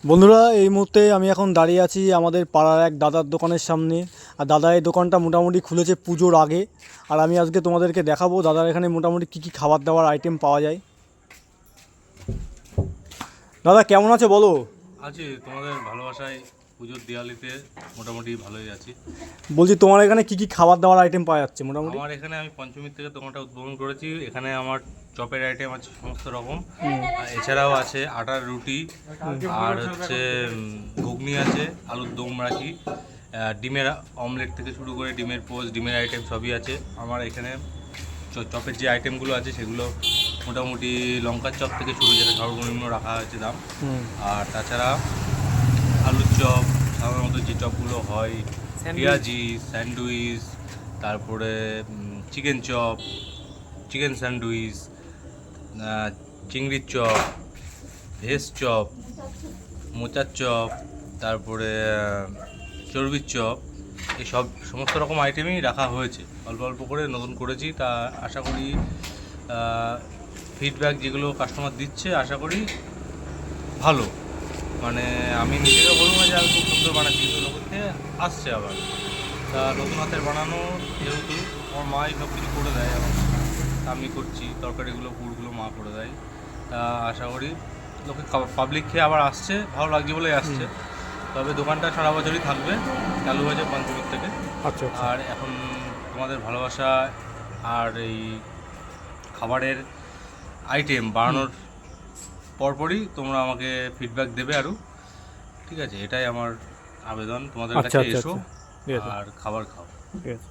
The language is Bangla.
বন্ধুরা, এই মুহূর্তে আমি এখন দাঁড়িয়ে আছি আমাদের পাড়ার এক দাদার দোকানের সামনে। আর দাদা এই দোকানটা মোটামুটি খুলেছে পুজোর আগে। আর আমি আজকে তোমাদেরকে দেখাবো দাদার এখানে মোটামুটি কী কী খাবার দাবার আইটেম পাওয়া যায়। দাদা কেমন আছে বলো? আছি তোমাদের ভালোবাসায় পুজোর দিওয়ালিতে মোটামুটি ভালোই আছি। বলছি তোমার এখানে কী কী খাবার দাবার আইটেম পাওয়া যাচ্ছে মোটামুটি? আমার এখানে আমি পঞ্চমীর থেকে দোকানটা উদ্বোধন করেছি। এখানে আমার চপের আইটেম আছে সমস্ত রকম। এছাড়াও আছে আটার রুটি, আর হচ্ছে ঘুগনি আছে, আলুর দম রাখি, ডিমের অমলেট থেকে শুরু করে ডিমের পোস্ট, ডিমের আইটেম সবই আছে আমার এখানে। চপের যে আইটেমগুলো আছে সেগুলো মোটামুটি লঙ্কার চপ থেকে শুরু, যেটা সর্বনিম্ন রাখা হয়েছে দাম। আর তাছাড়া আলুর চপ, সাধারণত যে চপগুলো হয়, পেঁয়াজি, স্যান্ডউইচ, তারপরে চিকেন চপ, চিকেন স্যান্ডউইচ, চিংড়ির চপ, ভেজ চপ, মোচার চপ, তারপরে চর্বির চপ, এই সমস্ত রকম আইটেমই রাখা হয়েছে। অল্প অল্প করে নতুন করেছি, তা আশা করি ফিডব্যাক যেগুলো কাস্টমার দিচ্ছে আশা করি ভালো। মানে আমি নিজেকে বলবো না যে আমি খুব সুন্দর বানাচ্ছি, কিন্তু লোকের থেকে আসছে আবার। তা নতুন হাতের বানানো যেহেতু আমার মাই সব কিছু করে দেয়, এবং আমি করছি, তরকারিগুলো পুরগুলো মা করে দেয়। তা আশা করি লোকে পাবলিক খেয়ে আবার আসছে, ভালো লাগছে বলেই আসছে। তবে দোকানটা সারা বছরই থাকবে, চালু হয়েছে পঞ্চমীর থেকে। আচ্ছা। আর এখন তোমাদের ভালোবাসা আর এই খাবারের আইটেম বানানোর পরপরই তোমরা আমাকে ফিডব্যাক দেবে আরও, ঠিক আছে? এটাই আমার আবেদন তোমাদের কাছে। এসো আর খাবার খাও। ঠিক আছে।